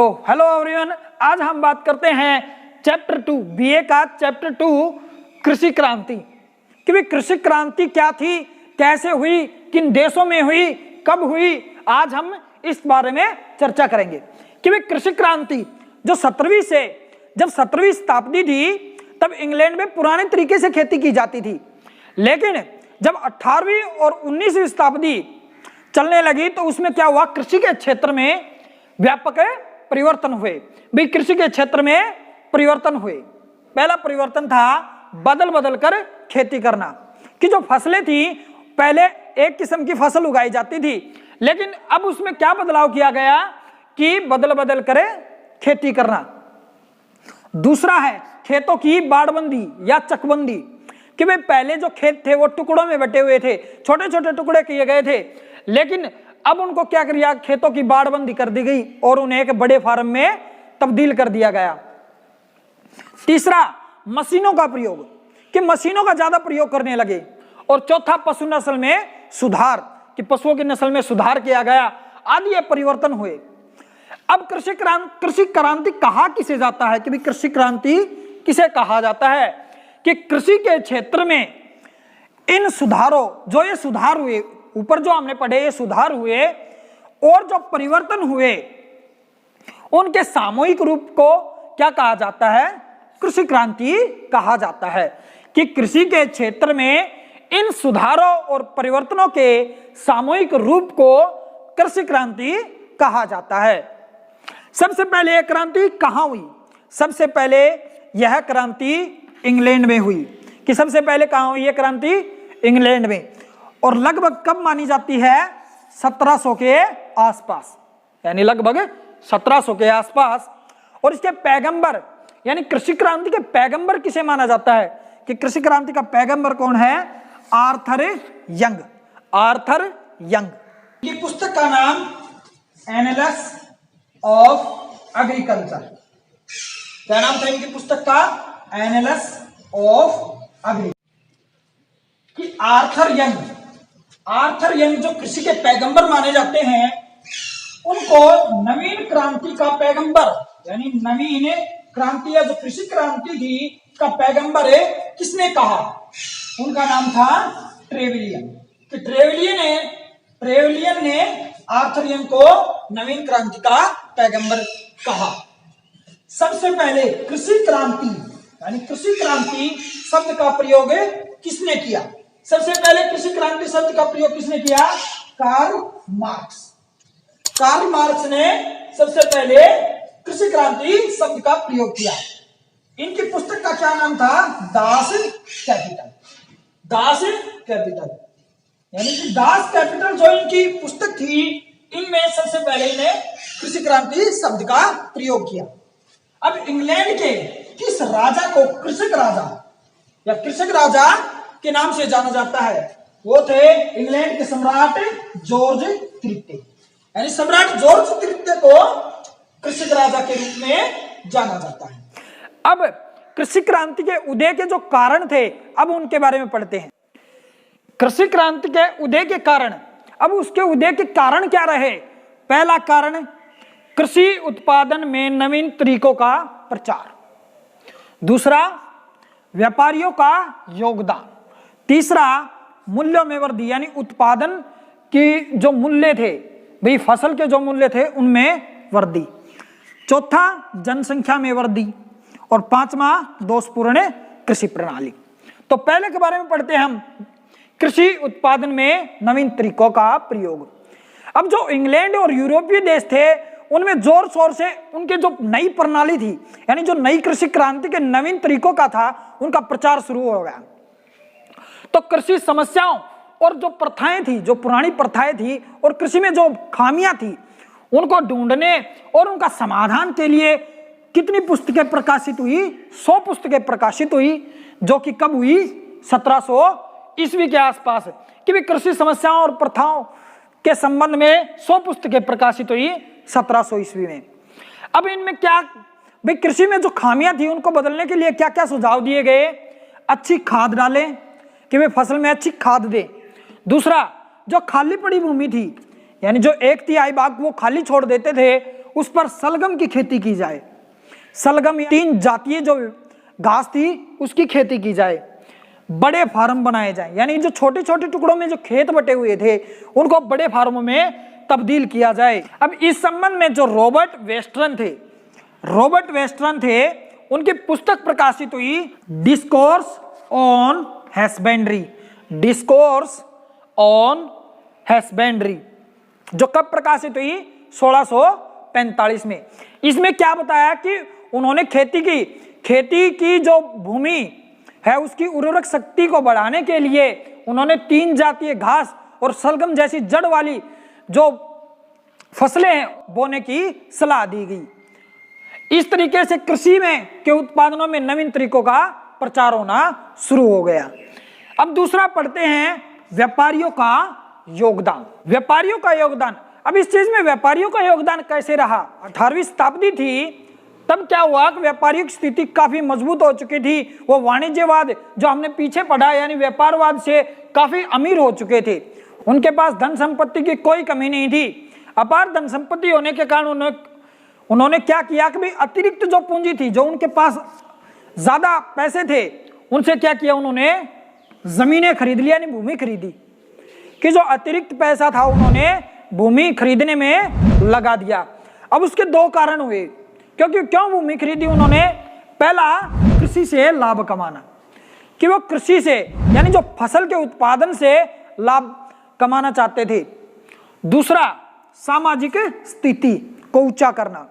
तो hello everyone, आज हम बात करते हैं चैप्टर 2 बीए का चैप्टर 2 कृषि क्रांति। कि भाई कृषि क्रांति क्या थी, कैसे हुई, किन देशों में हुई, कब हुई, आज हम इस बारे में चर्चा करेंगे। कि भाई कृषि क्रांति जो 17वीं शताब्दी थी, तब इंग्लैंड में पुराने तरीके से खेती की जाती थी, लेकिन जब 18वीं और 19वीं शताब्दी चलने लगी तो उसमें क्या हुआ, कृषि के क्षेत्र में व्यापक परिवर्तन हुए। भाई कृषि के क्षेत्र में परिवर्तन हुए। पहला परिवर्तन था बदल बदल कर खेती करना, कि जो फसलें थी पहले एक किस्म की फसल उगाई जाती थी, लेकिन अब उसमें क्या बदलाव किया गया कि बदल बदल कर खेती करना। दूसरा है खेतों की बाड़बंदी या चकबंदी, कि भाई पहले जो खेत थे वो टुकड़ों में बटे हुए थे, छोटे छोटे टुकड़े किए गए थे, लेकिन अब उनको क्या किया, खेतों की बाड़बंदी कर दी गई और उन्हें एक बड़े फार्म में तब्दील कर दिया गया। तीसरा मशीनों का प्रयोग, कि मशीनों का ज्यादा प्रयोग करने लगे। और चौथा पशु नस्ल में सुधार, कि पशुओं की नस्ल में सुधार किया गया। आदि ये परिवर्तन हुए। अब कृषि क्रांति कहा किसे जाता है, कि कृषि क्रांति किसे कहा जाता है, कि कृषि के क्षेत्र में इन सुधारों, जो ये सुधार हुए, ऊपर जो हमने पढ़े ये सुधार हुए और जो परिवर्तन हुए, उनके सामूहिक रूप को क्या कहा जाता है, कृषि क्रांति कहा जाता है। कि कृषि के क्षेत्र में इन सुधारों और परिवर्तनों के सामूहिक रूप को कृषि क्रांति कहा जाता है। सबसे पहले यह क्रांति कहां हुई? सबसे पहले यह क्रांति इंग्लैंड में हुई। कि सबसे पहले कहां हुई यह क्रांति? इंग्लैंड में। और लगभग कब मानी जाती है? 1700 के आसपास, यानी लगभग 1700 के आसपास। और इसके पैगंबर, यानी कृषि क्रांति के पैगंबर किसे माना जाता है, कि कृषि क्रांति का पैगंबर कौन है? Arthur young. आर्थर यंग की पुस्तक का नाम एनालिसिस ऑफ एग्रीकल्चर। क्या नाम था इनकी पुस्तक का? Analysis of agriculture. कि आर्थर यंग जो कृषि के पैगंबर माने जाते हैं, उनको नवीन क्रांति का पैगंबर, यानी नवीन क्रांति या जो कृषि क्रांति थी का पैगंबर है, किसने कहा? उनका नाम था ट्रेविलियन। कि ट्रेविलियन ने आर्थर यंग को नवीन क्रांति का पैगंबर कहा। सबसे पहले कृषि क्रांति, यानी कृषि क्रांति शब्द का प्रयोग किसने किया? सबसे पहले कृषि क्रांति शब्द का प्रयोग किसने किया? Karl Marx. कार्ल मार्क्स ने सबसे पहले कृषि क्रांति शब्द का प्रयोग किया। इनकी पुस्तक का क्या नाम था? Das Kapital. दास कैपिटल, यानी कि दास कैपिटल जो इनकी पुस्तक थी, इनमें सबसे पहले इन्हें कृषि क्रांति शब्द का प्रयोग किया। अब इंग्लैंड के किस राजा को कृषक राजा या कृषक राजा के नाम से जाना जाता है? वो थे इंग्लैंड के सम्राट जॉर्ज तृतीय। यानी सम्राट जॉर्ज तृतीय को कृषक राजा के रूप में जाना जाता है। अब कृषि क्रांति के उदय के जो कारण थे, अब उनके बारे में पढ़ते हैं। कृषि क्रांति के उदय के कारण, अब उसके उदय के कारण क्या रहे? पहला कारण कृषि उत्पादन में नवीन तरीकों का प्रचार। दूसरा व्यापारियों का योगदान। तीसरा मूल्यों में वृद्धि, यानी उत्पादन की जो मूल्य थे, भाई फसल के जो मूल्य थे उनमें वृद्धि। चौथा जनसंख्या में वृद्धि। और पांचवा दोषपूर्ण कृषि प्रणाली। तो पहले के बारे में पढ़ते हैं हम, कृषि उत्पादन में नवीन तरीकों का प्रयोग। अब जो इंग्लैंड और यूरोपीय देश थे, उनमें जोर शोर से उनके जो नई प्रणाली थी, यानी जो नई कृषि क्रांति के नवीन तरीकों का था, उनका प्रचार शुरू हो गया। तो कृषि समस्याओं और जो प्रथाएं थी, जो पुरानी प्रथाएं थी और कृषि में जो खामियां थी, उनको ढूंढने और उनका समाधान के लिए कितनी पुस्तकें प्रकाशित हुई? 100 पुस्तकें प्रकाशित हुई, जो कि कब हुई? 1700 ईस्वी के आसपास। कि भी कृषि समस्याओं और प्रथाओं के संबंध में 100 पुस्तकें प्रकाशित हुई 1700 ईस्वी में। अब इनमें क्या, भाई कृषि में जो खामियां थी उनको बदलने के लिए क्या क्या सुझाव दिए गए? अच्छी खाद डालें, कि वे फसल में अच्छी खाद दे। दूसरा, जो खाली पड़ी भूमि थी, यानी जो 1/3 भाग वो खाली छोड़ देते थे, उस पर सलगम की खेती की जाए। सलगम 3 जातीय जो घास थी उसकी खेती की जाए। बड़े फार्म बनाए जाए, यानी जो छोटे छोटे टुकड़ों में जो खेत बटे हुए थे उनको बड़े फार्मों में तब्दील किया जाए। अब इस संबंध में जो रॉबर्ट वेस्टर्न थे उनकी पुस्तक प्रकाशित हुई discourse on husbandry. Discourse on husbandry जो कब प्रकाशित हुई? 1645 में। इसमें क्या बताया कि उन्होंने खेती की जो भूमि है उसकी उर्वरक शक्ति को बढ़ाने के लिए उन्होंने 3 जातीय घास और सलगम जैसी जड़ वाली जो फसलें बोने की सलाह दी गई। इस तरीके से कृषि में के उत्पादनों में नवीन तरीकों का प्रचार होना शुरू हो गया। अब दूसरा पढ़ते हैं व्यापारियों का योगदान। व्यापारियों का योगदान, अब इस चीज में व्यापारियों का योगदान कैसे रहा? 18वीं शताब्दी थी तब क्या हुआ कि व्यापारियों की स्थिति काफी मजबूत हो चुकी थी। वो वाणिज्यवाद जो हमने पीछे पढ़ा यानी व्यापारवाद से काफी अमीर हो चुके थे। उनके पास धन संपत्ति की कोई कमी नहीं थी। अपार धन संपत्ति होने के कारण उन्होंने क्या किया कि भाई अतिरिक्त जो पूंजी थी, जो उनके पास ज्यादा पैसे थे, उनसे क्या किया? उन्होंने जमीनें खरीद लिया, यानी भूमि खरीदी। कि जो अतिरिक्त पैसा था उन्होंने भूमि खरीदने में लगा दिया। अब उसके 2 कारण हुए। क्यों भूमि खरीदी उन्होंने? पहला, कृषि से लाभ कमाना, कि वो कृषि से यानी जो फसल के उत्पादन से लाभ कमाना चाहते थे। दूसरा, सामाजिक स्थिति को ऊंचा करना,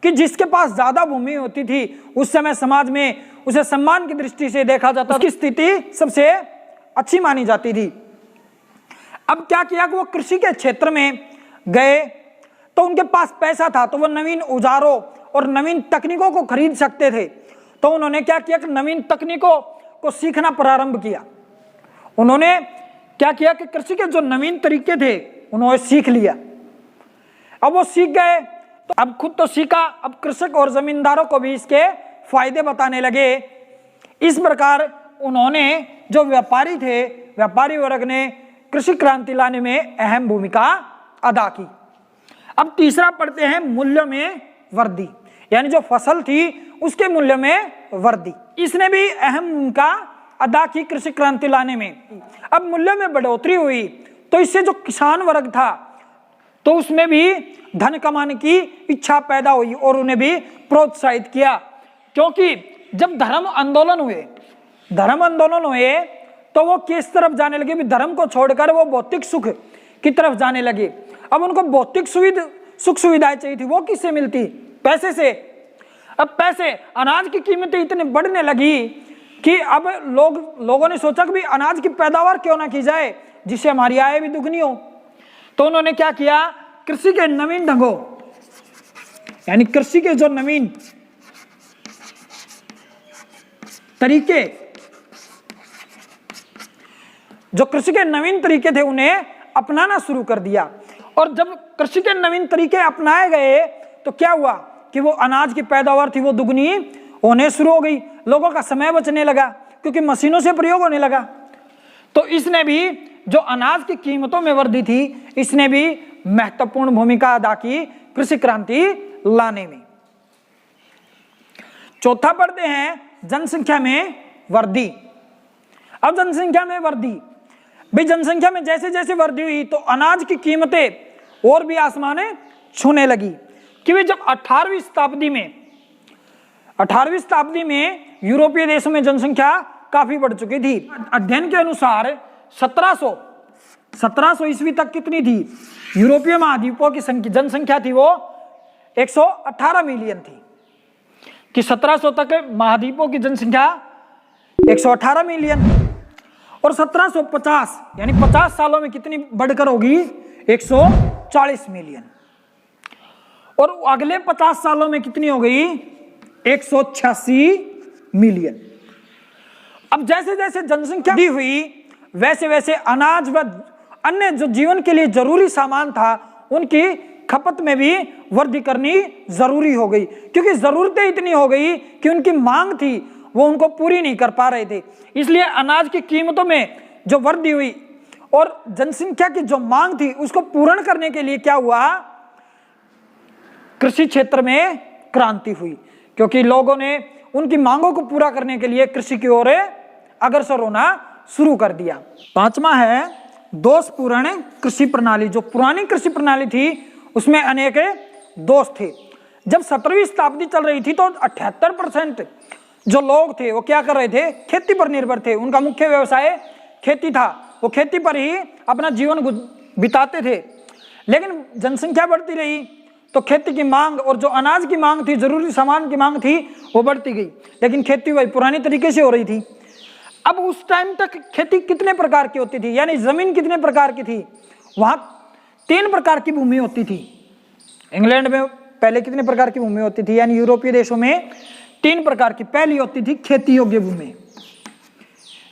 कि जिसके पास ज्यादा भूमि होती थी उस समय समाज में उसे सम्मान की दृष्टि से देखा जाता, उसकी स्थिति सबसे अच्छी मानी जाती थी। अब क्या किया कि वो कृषि के क्षेत्र में गए तो उनके पास पैसा था, तो वो नवीन औजारों और नवीन तकनीकों को खरीद सकते थे। तो उन्होंने क्या किया कि नवीन तकनीकों को सीखना प्रारंभ किया। उन्होंने क्या किया कि कृषि के जो नवीन तरीके थे उन्होंने सीख लिया। अब वो सीख गए तो अब खुद तो सीखा, अब कृषक और जमींदारों को भी इसके फायदे बताने लगे। इस प्रकार उन्होंने जो व्यापारी थे, व्यापारी वर्ग ने कृषि क्रांति लाने में अहम भूमिका अदा की। अब तीसरा पढ़ते हैं मूल्य में वृद्धि, यानी जो फसल थी उसके मूल्य में वृद्धि। इसने भी अहम भूमिका अदा की कृषि क्रांति लाने में। अब मूल्य में बढ़ोतरी हुई तो इससे जो किसान वर्ग था तो उसमें भी धन कमाने की इच्छा पैदा हुई और उन्हें भी प्रोत्साहित किया। क्योंकि जब धर्म आंदोलन हुए तो वो किस तरफ जाने लगे? भी धर्म को छोड़कर वो भौतिक सुख की तरफ जाने लगे। अब उनको भौतिक सुख सुविधाएं चाहिए थी, वो किससे मिलती? पैसे से। अब पैसे, अनाज की कीमतें इतने बढ़ने लगी कि अब लोगों ने सोचा कि भी अनाज की पैदावार क्यों ना की जाए जिससे हमारी आय भी दुगनी हो। तो उन्होंने क्या किया? कृषि के नवीन ढंगों, यानी कृषि के जो नवीन तरीके, जो कृषि के नवीन तरीके थे उन्हें अपनाना शुरू कर दिया। और जब कृषि के नवीन तरीके अपनाए गए तो क्या हुआ कि वो अनाज की पैदावार थी वो दुगनी होने शुरू हो गई। लोगों का समय बचने लगा क्योंकि मशीनों से प्रयोग होने लगा। तो इसने भी जो अनाज की कीमतों में वृद्धि थी, इसने भी महत्वपूर्ण भूमिका अदा की कृषि क्रांति लाने में। चौथा पढ़ते हैं जनसंख्या में वृद्धि। अब जनसंख्या में वृद्धि, भाई जनसंख्या में जैसे जैसे वृद्धि हुई तो अनाज की कीमतें और भी आसमान छूने लगी। कि जब 18वीं शताब्दी में यूरोपीय देशों में जनसंख्या काफी बढ़ चुकी थी। अध्ययन के अनुसार 1700 ईस्वी तक कितनी थी? यूरोपीय महाद्वीपों की जनसंख्या थी वो 118 मिलियन थी। कि 1700 तक महाद्वीपों की जनसंख्या 118 मिलियन, और 1750 यानी 50 सालों में कितनी बढ़कर होगी? 140 मिलियन। और अगले 50 सालों में कितनी हो गई? 186 मिलियन। अब जैसे जैसे जनसंख्या बढ़ी हुई वैसे वैसे अनाज व अन्य जो जीवन के लिए जरूरी सामान था उनकी खपत में भी वृद्धि करनी जरूरी हो गई। क्योंकि जरूरतें इतनी हो गई कि उनकी मांग थी वो उनको पूरी नहीं कर पा रहे थे। इसलिए अनाज की कीमतों में जो वृद्धि हुई और जनसंख्या की जो मांग थी उसको पूर्ण करने के लिए क्या हुआ कृषि क्षेत्र में क्रांति हुई, क्योंकि लोगों ने उनकी मांगों को पूरा करने के लिए कृषि की ओर अग्रसर होना शुरू कर दिया। पांचवा है दोषपूर्ण कृषि प्रणाली। जो पुरानी कृषि प्रणाली थी उसमें अनेक दोष थे। जब 17वीं शताब्दी चल रही थी तो 78% जो लोग थे वो क्या कर रहे थे, खेती पर निर्भर थे। उनका मुख्य व्यवसाय खेती था, वो खेती पर ही अपना जीवन बिताते थे। लेकिन जनसंख्या बढ़ती रही तो खेती की मांग और जो अनाज की मांग थी, जरूरी सामान की मांग थी, वो बढ़ती गई। लेकिन खेती वही पुरानी तरीके से हो रही थी। अब उस टाइम तक खेती कितने प्रकार की होती थी, यानी जमीन कितने प्रकार की थी? वहां 3 प्रकार की भूमि होती थी। इंग्लैंड में पहले कितने प्रकार की भूमि होती थी, यानी यूरोपीय देशों में 3 प्रकार की। पहली होती थी खेती योग्य भूमि,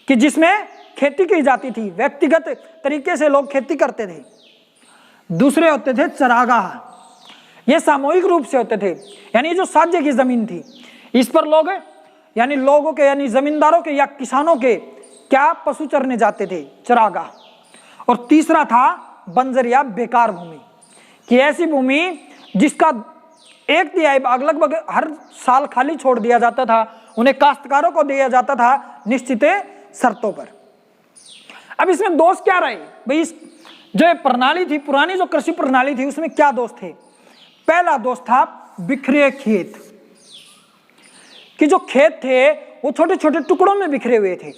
कि जिसमें खेती की जाती थी, व्यक्तिगत तरीके से लोग खेती करते थे। दूसरे होते थे चरागाह, ये सामूहिक रूप से होते थे, यानी जो साझे की जमीन थी, इस पर लोग यानी लोगों के यानी जमींदारों के या किसानों के क्या पशु चरने जाते थे, चरागाह। और तीसरा था बंजर या बेकार भूमि, कि ऐसी भूमि जिसका 1/3 भाग लगभग हर साल खाली छोड़ दिया जाता था, उन्हें काश्तकारों को दिया जाता था निश्चित शर्तों पर। अब इसमें दोष क्या रहे भाई? इस जो प्रणाली थी, पुरानी जो कृषि प्रणाली थी, उसमें क्या दोष थे? पहला दोष था बिखरे खेत, कि जो खेत थे वो छोटे छोटे टुकड़ों में बिखरे हुए थे।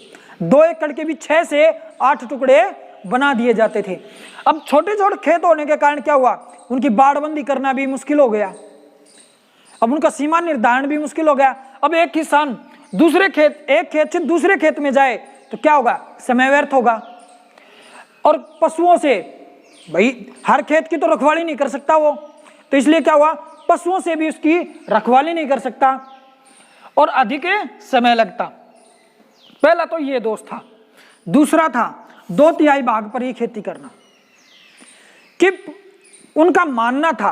2 एकड़ के भी 6 से 8 टुकड़े बना दिए जाते थे। अब छोटे छोटे खेत होने के कारण क्या हुआ, उनकी बाड़बंदी करना भी मुश्किल हो गया। अब उनका सीमा निर्धारण भी मुश्किल हो गया। अब एक किसान एक खेत से दूसरे खेत में जाए तो क्या होगा, समय व्यर्थ होगा। और पशुओं से भाई हर खेत की तो रखवाली नहीं कर सकता वो, तो इसलिए क्या हुआ, पशुओं से भी उसकी रखवाली नहीं कर सकता और अधिक समय लगता। पहला तो ये दोष था। दूसरा था 2/3 भाग पर ही खेती करना, कि उनका मानना था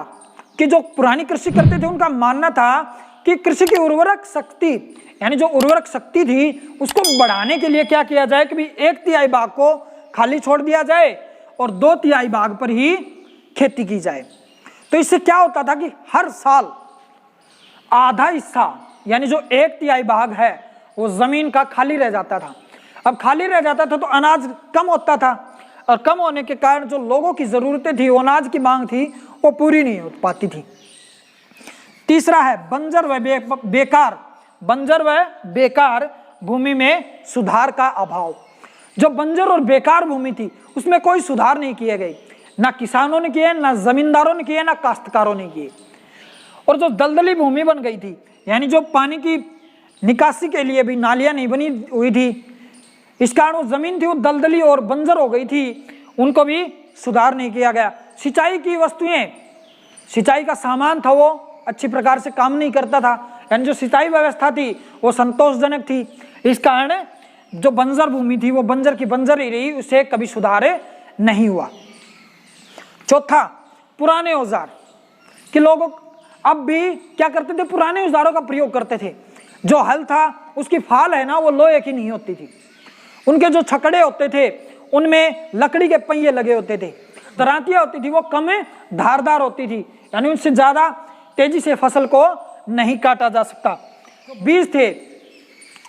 कि जो पुरानी कृषि करते थे उनका मानना था कि कृषि की उर्वरक शक्ति, यानी जो उर्वरक शक्ति थी उसको बढ़ाने के लिए क्या किया जाए कि 1/3 भाग को खाली छोड़ दिया जाए और 2/3 भाग पर ही खेती की जाए। तो इससे क्या होता था कि हर साल आधा हिस्सा, यानी जो 1/3 भाग है, वो जमीन का खाली रह जाता था। अब खाली रह जाता था तो अनाज कम होता था, और कम होने के कारण जो लोगों की जरूरतें थी, वो अनाज की मांग थी, वो पूरी नहीं हो पाती थी। तीसरा है बंजर व बेकार भूमि में सुधार का अभाव। जो बंजर और बेकार भूमि थी उसमें कोई सुधार नहीं किए गए, ना किसानों ने किए, ना जमींदारों ने किए, ना काश्तकारों ने किए। और जो दलदली भूमि बन गई थी, यानी जो पानी की निकासी के लिए भी नालियां नहीं बनी हुई थी, इस कारण वो जमीन थी वो दलदली और बंजर हो गई थी, उनको भी सुधार नहीं किया गया। सिंचाई की वस्तुएं, सिंचाई का सामान था वो अच्छी प्रकार से काम नहीं करता था, यानी जो सिंचाई व्यवस्था थी वो संतोषजनक थी। इस कारण जो बंजर भूमि थी वो बंजर की बंजर ही रही, उसे कभी सुधार नहीं हुआ। चौथा पुराने औजार, कि लोग अब भी क्या करते थे, पुराने औजारों का प्रयोग करते थे। जो हल था उसकी फाल है ना, वो लोहे की नहीं होती थी। उनके जो छकड़े होते थे उनमें लकड़ी के पहिए लगे होते थे। दरांतियां होती थी वो कम धारदार होती थी, यानी उनसे ज्यादा तेजी से फसल को नहीं काटा जा सकता। बीज थे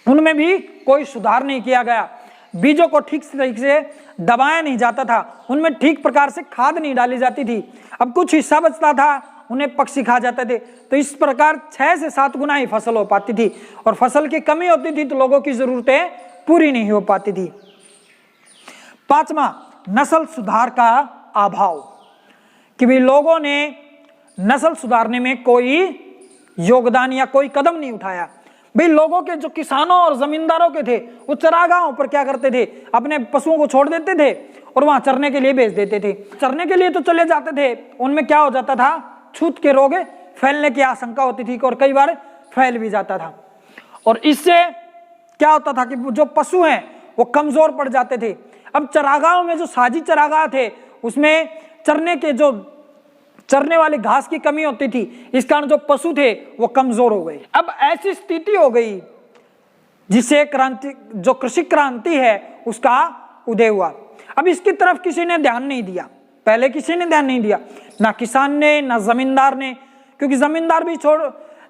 उनमें भी कोई सुधार नहीं किया गया, बीजों को ठीक तरीके से दबाया नहीं जाता था, उनमें ठीक प्रकार से खाद नहीं डाली जाती थी। अब कुछ हिस्सा बचता था उन्हें पक्षी खा जाते थे। तो इस प्रकार 6 से 7 गुना ही फसल हो पाती थी, और फसल की कमी होती थी तो लोगों की जरूरतें पूरी नहीं हो पाती थी। पांचवा नस्ल सुधार का अभाव, कि भी लोगों ने नस्ल सुधारने में कोई योगदान या कोई कदम नहीं उठाया। भाई लोगों के जो किसानों और जमींदारों के थे वो चरागाहों पर क्या करते थे, अपने पशुओं को छोड़ देते थे और वहां चरने के लिए भेज देते थे। चरने के लिए तो चले जाते थे, उनमें क्या हो जाता था, छूत के रोग फैलने की आशंका होती थी और कई बार फैल भी जाता था। और इससे क्या होता था कि जो पशु हैं वो कमजोर पड़ जाते थे। अब चरागाहों में जो साझी चरागाह थे उसमें चरने वाली घास की कमी होती थी, इस कारण जो पशु थे वो कमजोर हो गए। अब ऐसी स्थिति हो गई जिससे जो कृषि क्रांति है उसका उदय हुआ। अब इसकी तरफ किसी ने ध्यान नहीं दिया, पहले किसी ने ध्यान नहीं दिया, ना किसान ने ना जमींदार ने, क्योंकि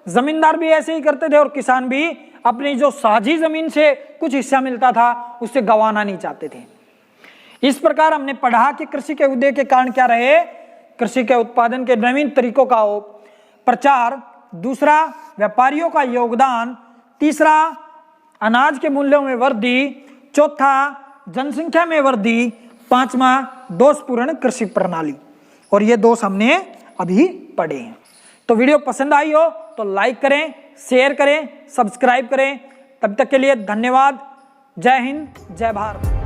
जमींदार भी ऐसे ही करते थे और किसान भी अपनी जो साझी जमीन से कुछ हिस्सा मिलता था उससे गंवाना नहीं चाहते थे। इस प्रकार हमने पढ़ा कि कृषि के उदय के कारण क्या रहे, कृषि के उत्पादन के नवीन तरीकों का प्रचार, दूसरा व्यापारियों का योगदान, तीसरा अनाज के मूल्यों में वृद्धि, चौथा जनसंख्या में वृद्धि, पांचवा दोषपूर्ण कृषि प्रणाली। और ये दोष हमने अभी पढ़े हैं। तो वीडियो पसंद आई हो तो लाइक करें, शेयर करें, सब्सक्राइब करें। तब तक के लिए धन्यवाद। जय हिंद, जय भारत।